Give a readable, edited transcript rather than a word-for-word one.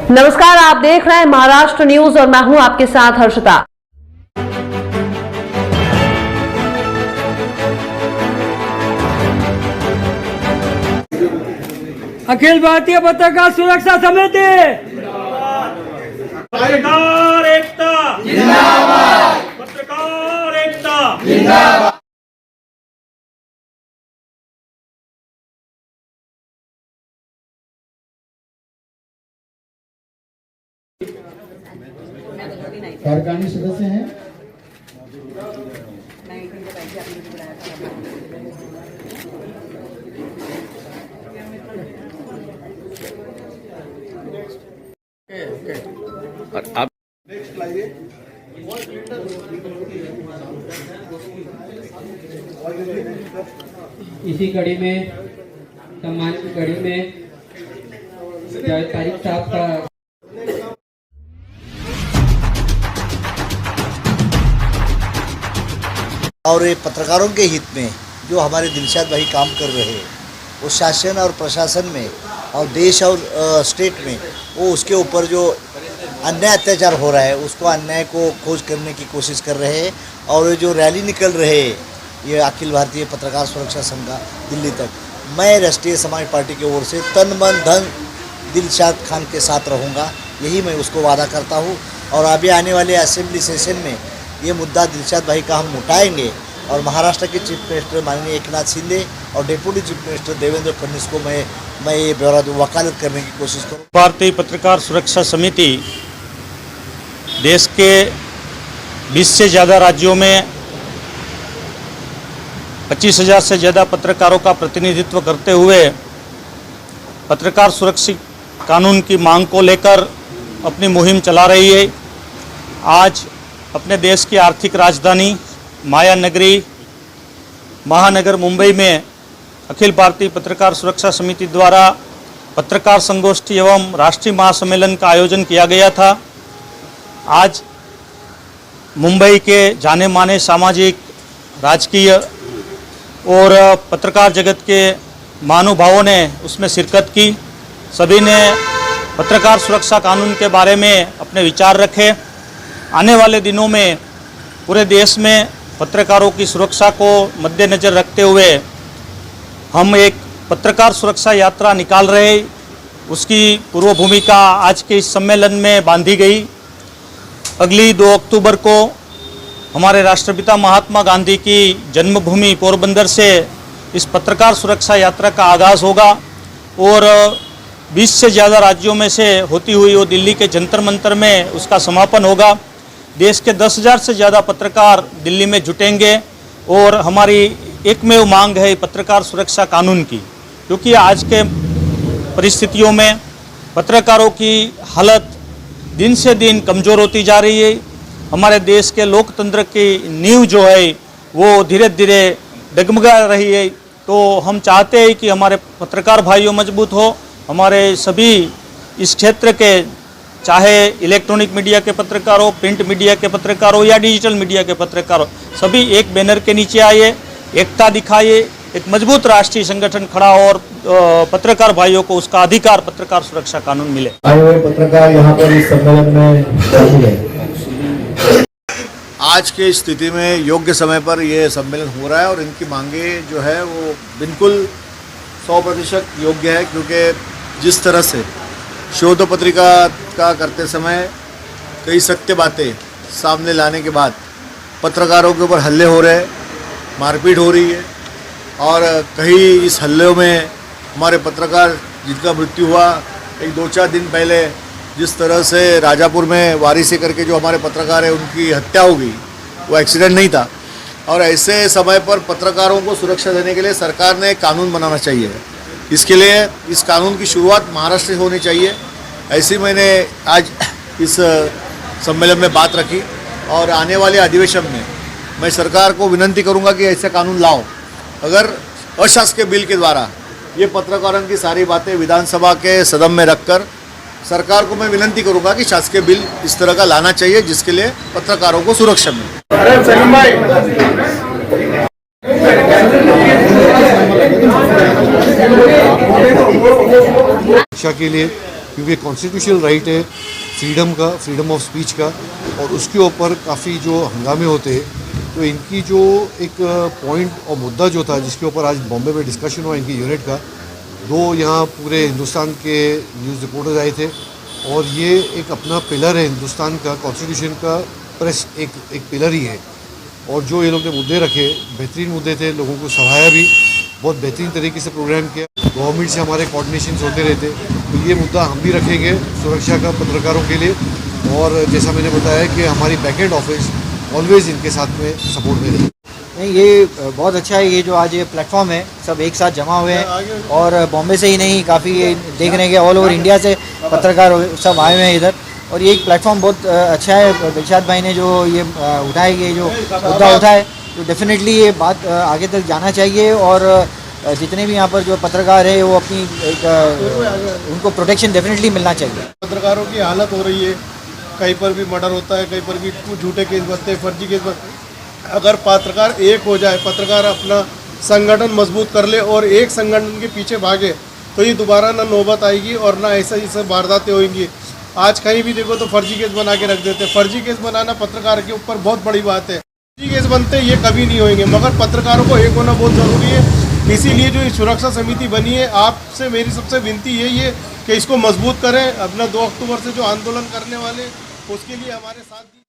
नमस्कार, आप देख रहे हैं महाराष्ट्र न्यूज और मैं हूं आपके साथ हर्षिता। अखिल भारतीय पत्रकार सुरक्षा समिति पत्रकार एकता जिंदाबाद, पत्रकार एकता जिंदाबाद। कार्यकारिणी सदस्य हैं। आप इसी कड़ी में सम्मान की कड़ी में तारीख साहब का और ये पत्रकारों के हित में जो हमारे दिलशाद भाई काम कर रहे हैं वो शासन और प्रशासन में और देश और स्टेट में वो उसके ऊपर जो अन्याय अत्याचार हो रहा है उसको अन्याय को खोज करने की कोशिश कर रहे हैं। और जो रैली निकल रहे हैं ये अखिल भारतीय पत्रकार सुरक्षा संघ का दिल्ली तक, मैं राष्ट्रीय समाज पार्टी की ओर से तन मन धन दिलशाद खान के साथ रहूँगा, यही मैं उसको वादा करता हूँ। और अभी आने वाले असेंबली सेशन में ये मुद्दा दिलशाद भाई का हम उठाएंगे और महाराष्ट्र के चीफ मिनिस्टर माननीय एकनाथ शिंदे और deputy chief minister Devendra Fadnavis को मैं ये ब्यौरा वकालत करने की कोशिश करूँ। भारतीय पत्रकार सुरक्षा समिति देश के 20 से ज़्यादा राज्यों में 25,000 से ज़्यादा पत्रकारों का प्रतिनिधित्व करते हुए पत्रकार सुरक्षा कानून की मांग को लेकर अपनी मुहिम चला रही है। आज अपने देश की आर्थिक राजधानी माया नगरी महानगर मुंबई में अखिल भारतीय पत्रकार सुरक्षा समिति द्वारा पत्रकार संगोष्ठी एवं राष्ट्रीय महासम्मेलन का आयोजन किया गया था। आज मुंबई के जाने माने सामाजिक, राजकीय और पत्रकार जगत के महानुभावों ने उसमें शिरकत की। सभी ने पत्रकार सुरक्षा कानून के बारे में अपने विचार रखे। आने वाले दिनों में पूरे देश में पत्रकारों की सुरक्षा को मद्देनज़र रखते हुए हम एक पत्रकार सुरक्षा यात्रा निकाल रहे। उसकी पूर्व भूमिका आज के इस सम्मेलन में बांधी गई। अगली 2 अक्टूबर को हमारे राष्ट्रपिता महात्मा गांधी की जन्मभूमि पोरबंदर से इस पत्रकार सुरक्षा यात्रा का आगाज़ होगा और 20 से ज़्यादा राज्यों में से होती हुई वो दिल्ली के जंतर मंतर में उसका समापन होगा। देश के 10,000 से ज़्यादा पत्रकार दिल्ली में जुटेंगे और हमारी एकमेव मांग है पत्रकार सुरक्षा कानून की, क्योंकि आज के परिस्थितियों में पत्रकारों की हालत दिन से दिन कमज़ोर होती जा रही है। हमारे देश के लोकतंत्र की नींव जो है वो धीरे धीरे डगमगा रही है। तो हम चाहते हैं कि हमारे पत्रकार भाइयों मजबूत हो। हमारे सभी इस क्षेत्र के, चाहे इलेक्ट्रॉनिक मीडिया के पत्रकार हो, प्रिंट मीडिया के पत्रकार हो या डिजिटल मीडिया के पत्रकार हो, सभी एक बैनर के नीचे आइए, एकता दिखाइए, एक मजबूत राष्ट्रीय संगठन खड़ा हो और पत्रकार भाइयों को उसका अधिकार पत्रकार सुरक्षा कानून मिले। आए हुए पत्रकार यहाँ पर इस सम्मेलन में शामिल हैं। आज के स्थिति में योग्य समय पर ये सम्मेलन हो रहा है और इनकी मांगे जो है वो बिल्कुल 100% योग्य है, क्योंकि जिस तरह से शोध पत्रिका का करते समय कई सत्य बातें सामने लाने के बाद पत्रकारों के ऊपर हल्ले हो रहे, मारपीट हो रही है और कहीं इस हल्लों में हमारे पत्रकार जिनका मृत्यु हुआ, एक 2-4 दिन पहले जिस तरह से राजापुर में वारिसी करके जो हमारे पत्रकार है उनकी हत्या हो गई, वो एक्सीडेंट नहीं था। और ऐसे समय पर पत्रकारों को सुरक्षा देने के लिए सरकार ने कानून बनाना चाहिए। इसके लिए इस कानून की शुरुआत महाराष्ट्र से होनी चाहिए। ऐसी मैंने आज इस सम्मेलन में बात रखी और आने वाले अधिवेशन में मैं सरकार को विनंती करूंगा कि ऐसा कानून लाओ। अगर अशासकीय बिल के द्वारा ये पत्रकारों की सारी बातें विधानसभा के सदन में रखकर सरकार को मैं विनंती करूंगा कि शासकीय बिल इस तरह का लाना चाहिए जिसके लिए पत्रकारों को सुरक्षा मिले। शिक्षा के लिए क्योंकि कॉन्स्टिट्यूशनल राइट है फ्रीडम का, फ्रीडम ऑफ स्पीच का, और उसके ऊपर काफ़ी जो हंगामे होते हैं। तो इनकी जो एक पॉइंट और मुद्दा जो था जिसके ऊपर आज बॉम्बे में डिस्कशन हुआ इनकी यूनिट का, दो यहाँ पूरे हिंदुस्तान के न्यूज़ रिपोर्टर्स आए थे, और ये एक अपना पिलर है हिंदुस्तान का, कॉन्स्टिट्यूशन का, प्रेस एक पिलर ही है। और जो ये लोग ने मुद्दे रखे, बेहतरीन मुद्दे थे, लोगों को सराहाया भी, बहुत बेहतरीन तरीके से प्रोग्राम किया। गवर्नमेंट से हमारे कोऑर्डिनेशन होते रहते, तो ये मुद्दा हम भी रखेंगे सुरक्षा का पत्रकारों के लिए। और जैसा मैंने बताया कि हमारी बैकएंड ऑफिस ऑलवेज इनके साथ में सपोर्ट में रही। नहीं, ये बहुत अच्छा है। ये जो आज ये प्लेटफॉर्म है, सब एक साथ जमा हुए हैं, और बॉम्बे से ही नहीं, काफ़ी देख रहे हैं कि ऑल ओवर इंडिया से पत्रकार सब आए हुए हैं इधर, और ये एक प्लेटफॉर्म बहुत अच्छा है। दिलशाद भाई ने जो ये उठाए, ये जो मुद्दा उठाए, तो डेफिनेटली ये बात आगे तक जाना चाहिए, और जितने भी यहाँ पर जो पत्रकार है वो अपनी उनको प्रोटेक्शन डेफिनेटली मिलना चाहिए। पत्रकारों की हालत हो रही है, कहीं पर भी मर्डर होता है, कहीं पर भी झूठे केस बनते हैं, फर्जी केस बनते हैं। अगर पत्रकार एक हो जाए, पत्रकार अपना संगठन मजबूत कर ले और एक संगठन के पीछे भागे, तो ये दोबारा ना नौबत आएगी और ना ऐसा वारदातें होंगी। आज कहीं भी देखो तो फर्जी केस बना के रख देते हैं। फर्जी केस बनाना पत्रकार के ऊपर बहुत बड़ी बात है। फर्जी केस बनते ये कभी नहीं होंगे, मगर पत्रकारों को एक होना बहुत ज़रूरी है। इसीलिए जो ये सुरक्षा समिति बनी है, आपसे मेरी सबसे विनती यही है कि इसको मजबूत करें। अपना 2 अक्टूबर से जो आंदोलन करने वाले, उसके लिए हमारे साथ